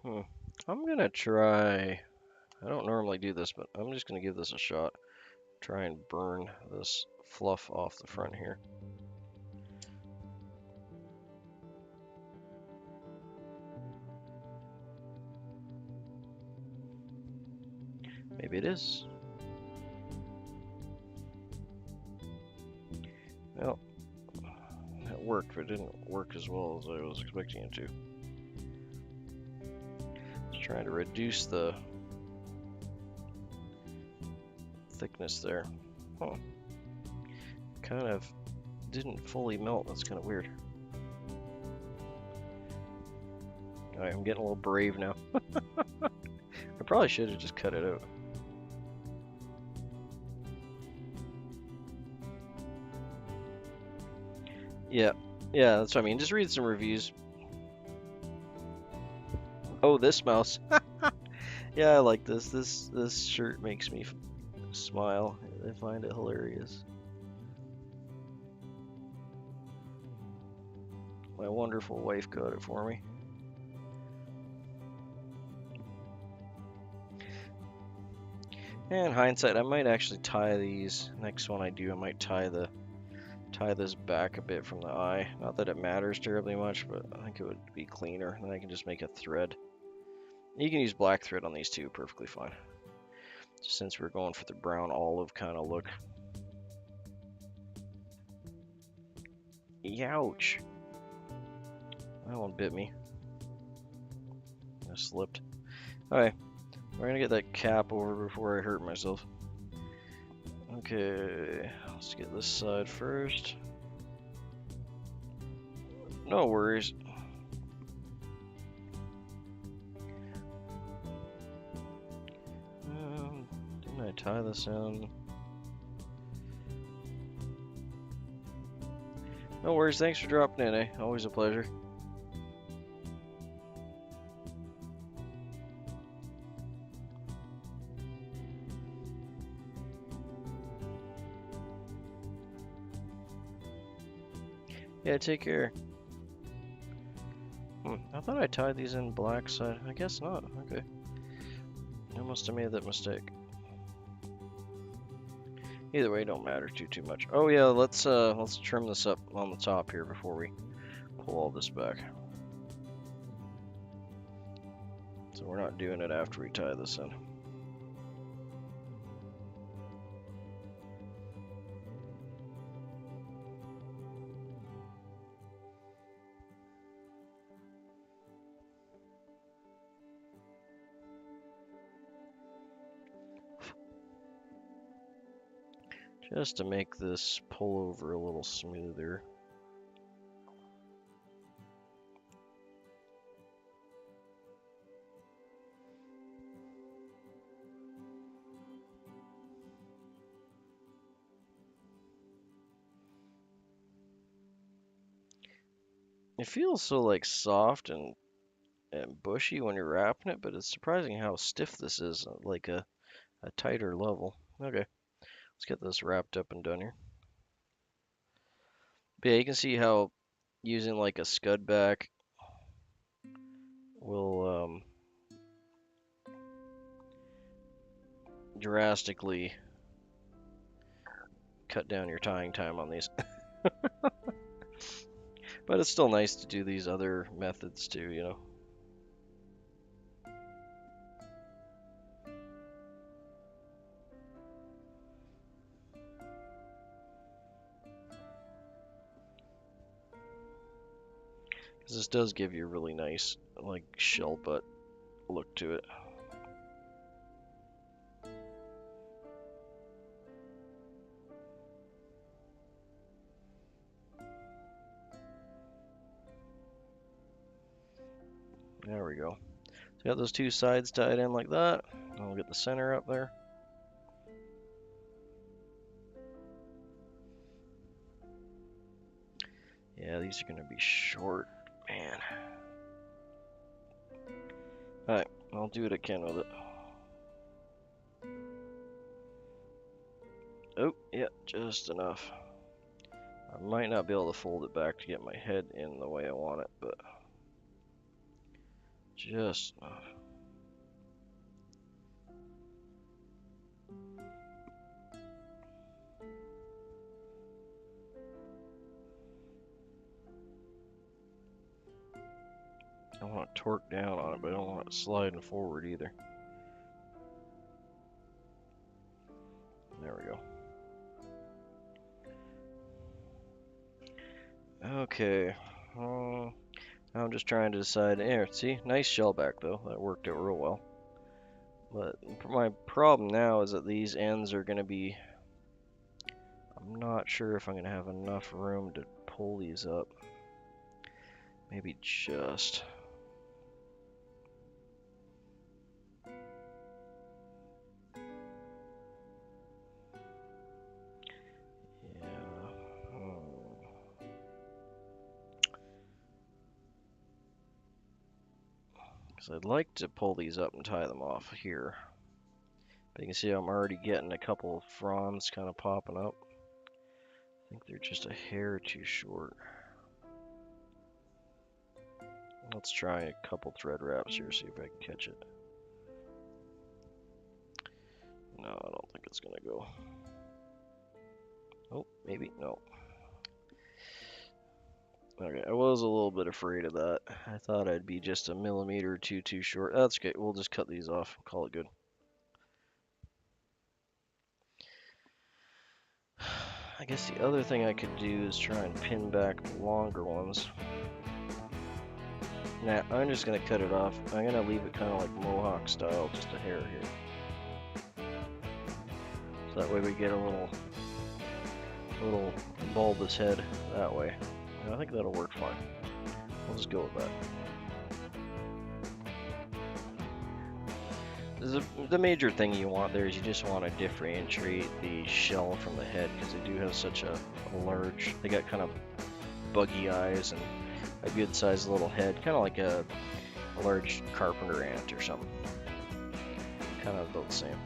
Speaker 1: Hmm. I'm gonna try. I don't normally do this, but I'm just gonna give this a shot. Try and burn this fluff off the front here. Maybe it is. Well, it worked, but it didn't work as well as I was expecting it to. Just trying to reduce the thickness there. Huh. Kind of didn't fully melt. That's kind of weird. Alright, I'm getting a little brave now. I probably should have just cut it out. Yeah, that's what I mean. Just read some reviews. Oh, this mouse. Yeah, I like this. This shirt makes me smile. I find it hilarious. My wonderful wife got it for me. And hindsight, I might actually tie these. Next one I do, I might tie this back a bit from the eye. Not that it matters terribly much, but I think it would be cleaner. Then I can just make a thread. You can use black thread on these too, perfectly fine. Just since we're going for the brown olive kind of look. Youch! That one bit me. I slipped. Alright, we're gonna get that cap over before I hurt myself. Okay, let's get this side first. No worries. Didn't I tie this in? No worries, thanks for dropping in, eh? Always a pleasure. Yeah, take care. I thought I tied these in black side. I guess not. Okay. I must have made that mistake. Either way, don't matter too much. Oh yeah, let's trim this up on the top here before we pull all this back. So we're not doing it after we tie this in. Just to make this pull over a little smoother. It feels so like soft and bushy when you're wrapping it, but it's surprising how stiff this is, like a tighter level. Okay, let's get this wrapped up and done here. But yeah, you can see how using like a scud back will drastically cut down your tying time on these. But it's still nice to do these other methods too. because this does give you a really nice, like, shell butt look to it. There we go. So got those two sides tied in like that. I'll get the center up there. Yeah, these are gonna be short, man. Alright, I'll do what I can with it. Oh, yeah, just enough. I might not be able to fold it back to get my head in the way I want it, but just enough. I want to torque down on it, but I don't want it sliding forward either. There we go. Okay. Now I'm just trying to decide. Here, see? Nice shell back, though. That worked out real well. But my problem now is that these ends are going to be... I'm not sure if I'm going to have enough room to pull these up. Maybe just... So I'd like to pull these up and tie them off here. But you can see I'm already getting a couple of fronds kind of popping up. I think they're just a hair too short. Let's try a couple thread wraps here, see if I can catch it. No, I don't think it's gonna go. Oh, maybe, no. Okay, I was a little bit afraid of that. I thought I'd be just a millimeter or two too short. That's okay, we'll just cut these off, call it good. I guess the other thing I could do is try and pin back the longer ones. Nah, I'm just gonna cut it off. I'm gonna leave it kind of like mohawk style, just a hair here. So that way we get a little bulbous head that way. And I think that'll work fine. We'll just go with that. The major thing you want there is you just want to differentiate the shell from the head, because they do have such a large, they got kind of buggy eyes and a good sized little head, kind of like a large carpenter ant or something. Kind of about the same.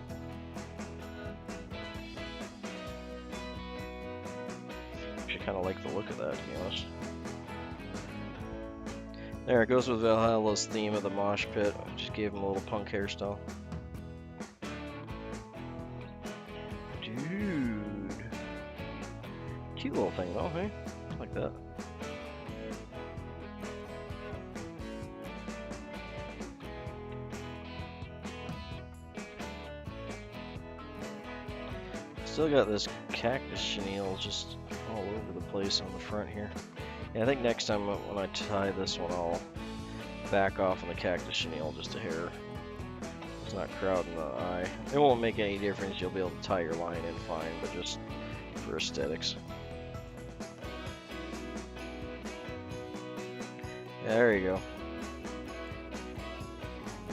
Speaker 1: Actually kind of like the look of that, to be honest. There, it goes with Valhalla's theme of the mosh pit. I just gave him a little punk hairstyle. Dude. Cute little thing though, hey? Like that. Still got this cactus chenille just all over the place on the front here. Yeah, I think next time when I tie this one, I'll back off on the cactus chenille just a hair. It's not crowding the eye. It won't make any difference. You'll be able to tie your line in fine, but just for aesthetics. There you go.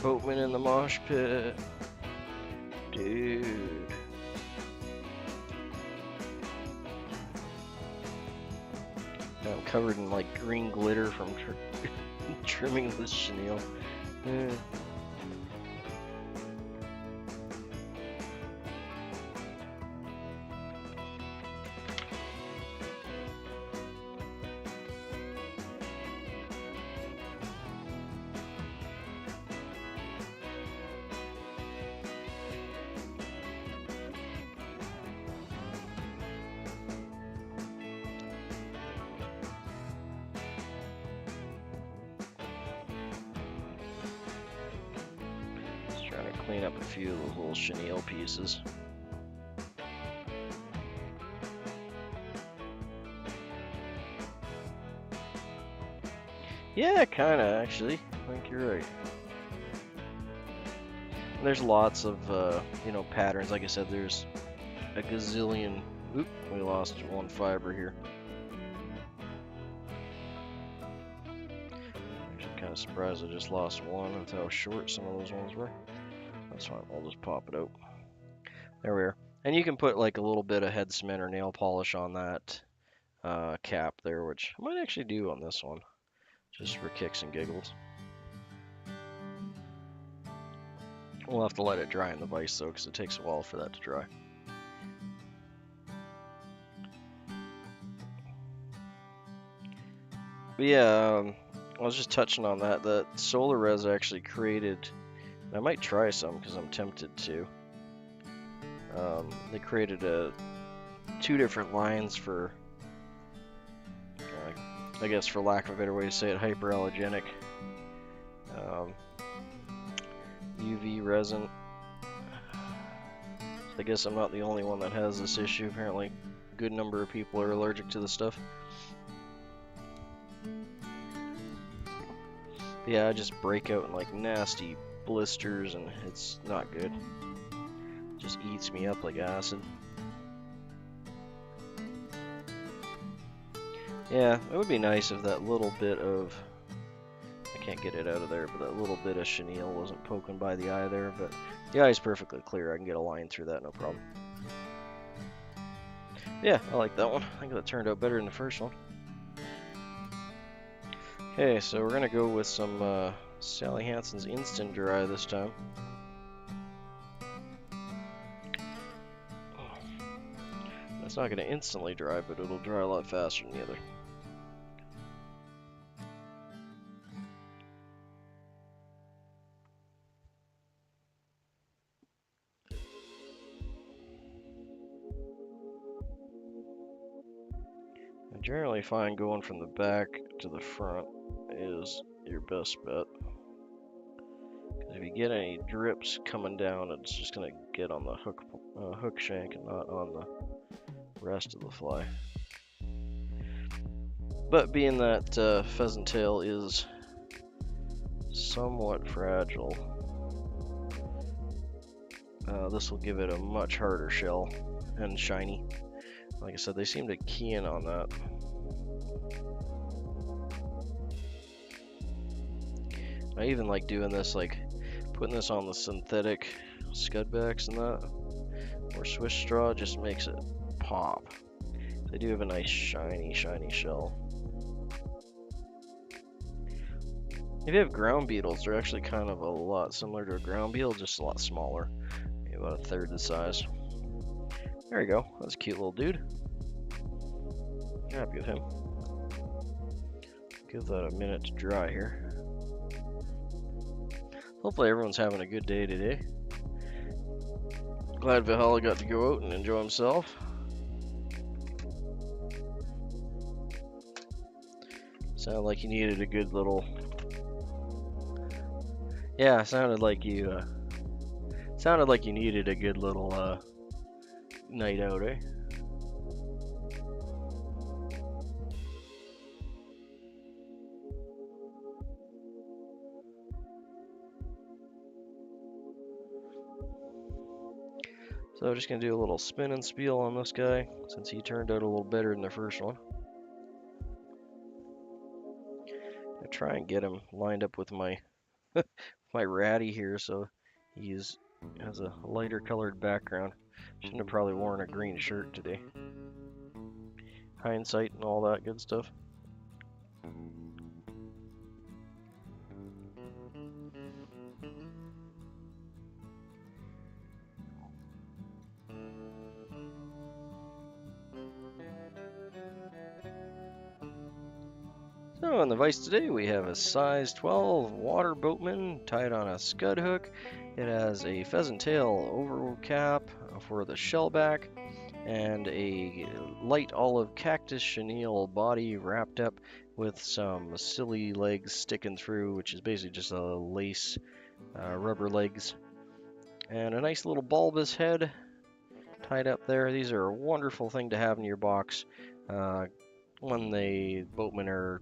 Speaker 1: Boatman in the mosh pit. Dude. I'm covered in like green glitter from trimming this chenille. Yeah. Clean up a few of those little chenille pieces. Yeah, kind of actually. I think you're right. And there's lots of you know, patterns. Like I said, there's a gazillion. Oop, we lost one fiber here. Actually, kind of surprised I just lost one with how short some of those ones were. That's fine. I'll just pop it out. There we are. And you can put like a little bit of head cement or nail polish on that cap there, which I might actually do on this one, just for kicks and giggles. We'll have to let it dry in the vise though, because it takes a while for that to dry. But yeah, I was just touching on that. The solar res actually created, and I might try some because I'm tempted to. They created two different lines for, I guess for lack of a better way to say it, hyperallergenic UV resin. I guess I'm not the only one that has this issue. Apparently, a good number of people are allergic to this stuff. But yeah, I just break out in like nasty blisters, and it's not good. It just eats me up like acid. Yeah, it would be nice if that little bit of, I can't get it out of there, but that little bit of chenille wasn't poking by the eye there, but the eye is perfectly clear. I can get a line through that, no problem. Yeah, I like that one. I think that turned out better than the first one. Okay, so we're gonna go with some Sally Hansen's Instant Dry this time. It's not gonna instantly dry, but it'll dry a lot faster than the other. I generally find going from the back to the front is your best bet. Because if you get any drips coming down, it's just going to get on the hook shank and not on the rest of the fly. But being that pheasant tail is somewhat fragile, this will give it a much harder shell and shiny. Like I said, they seem to key in on that. I even like doing this, like putting this on the synthetic scudbacks and that, or Swiss straw, just makes it pop. They do have a nice shiny shell. If you have ground beetles, they're actually kind of a lot similar to a ground beetle, just a lot smaller, maybe about a third the size. There you go. That's a cute little dude. Happy with him. Give that a minute to dry here. Hopefully everyone's having a good day today. Glad Valhalla got to go out and enjoy himself. Sounded like you needed a good little... Yeah, sounded like you needed a good little night out, eh? So I'm just going to do a little spin and spiel on this guy, since he turned out a little better than the first one. I try and get him lined up with my my ratty here, so he has a lighter colored background. Shouldn't have probably worn a green shirt today. Hindsight and all that good stuff. So on the vise today we have a size 12 Water Boatman tied on a scud hook. It has a pheasant tail over cap for the shell back and a light olive cactus chenille body wrapped up with some silly legs sticking through, which is basically just a lace rubber legs, and a nice little bulbous head tied up there. These are a wonderful thing to have in your box when the boatmen are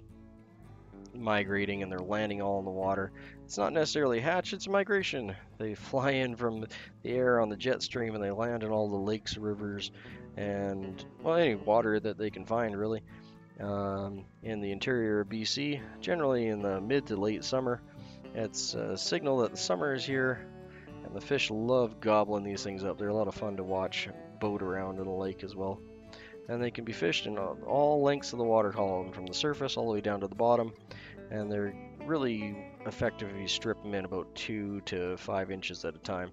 Speaker 1: migrating and they're landing all in the water. It's not necessarily hatch, it's migration. They fly in from the air on the jet stream and they land in all the lakes, rivers, and well, any water that they can find really. In the interior of BC, generally in the mid to late summer. It's a signal that the summer is here, and the fish love gobbling these things up. They're a lot of fun to watch boat around in the lake as well. And they can be fished in all lengths of the water column, from the surface all the way down to the bottom. And they're really effective if you strip them in about 2 to 5 inches at a time.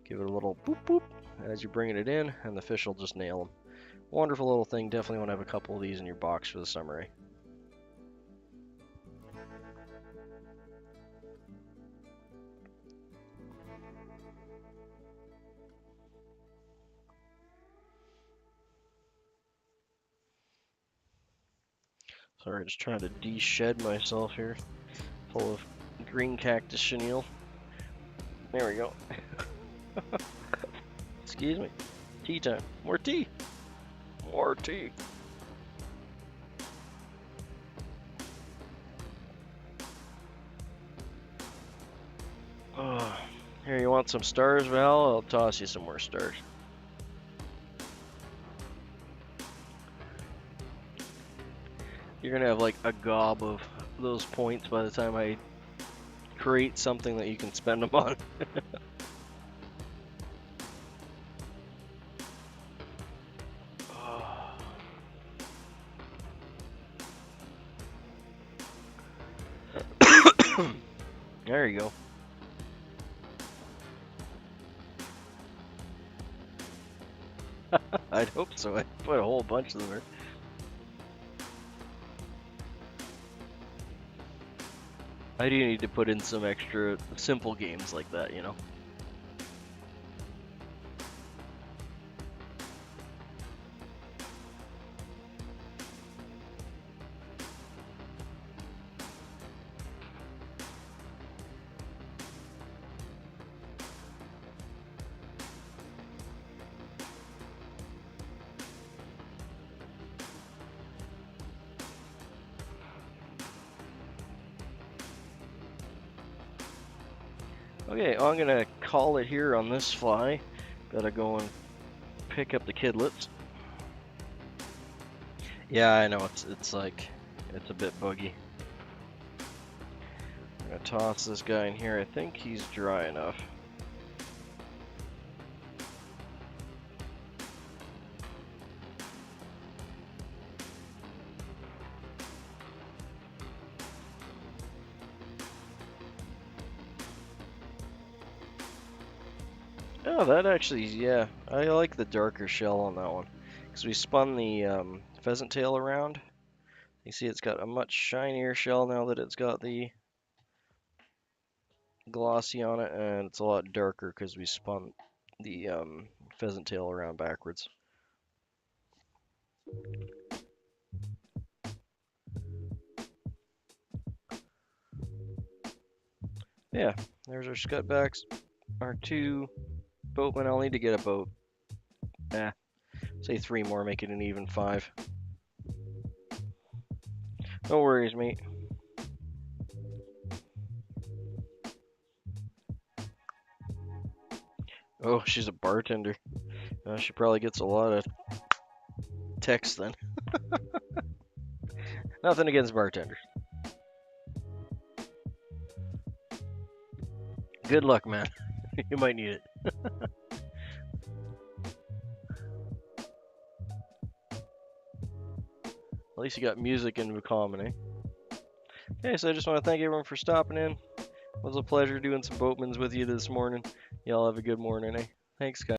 Speaker 1: Give it a little boop boop as you're bringing it in, and the fish will just nail them. Wonderful little thing. Definitely want to have a couple of these in your box for the summer. Eh? Sorry, just trying to de-shed myself here. Full of green cactus chenille. There we go. Excuse me. Tea time. More tea. More tea. Oh, here, you want some stars, Val? I'll toss you some more stars. You're gonna have like a gob of those points by the time I create something that you can spend them on. There you go. I'd hope so. I put a whole bunch of them there. I do need to put in some extra simple games like that, you know. Okay, I'm gonna call it here on this fly. Gotta go and pick up the kidlets. Yeah, I know, it's like, it's a bit buggy. I'm gonna toss this guy in here. I think he's dry enough. Oh, that actually, yeah, I like the darker shell on that one. Because we spun the pheasant tail around. You see it's got a much shinier shell now that it's got the glossy on it, and it's a lot darker because we spun the pheasant tail around backwards. Yeah, there's our scutbacks, our 2 boatmen. I'll need to get a boat. Say 3 more, make it an even 5. No worries, mate. Oh, she's a bartender. She probably gets a lot of texts then. Nothing against bartenders. Good luck, man. You might need it. At least you got music in common, eh? Okay, so I just want to thank everyone for stopping in. It was a pleasure doing some boatmans with you this morning. Y'all have a good morning, eh? Thanks, guys.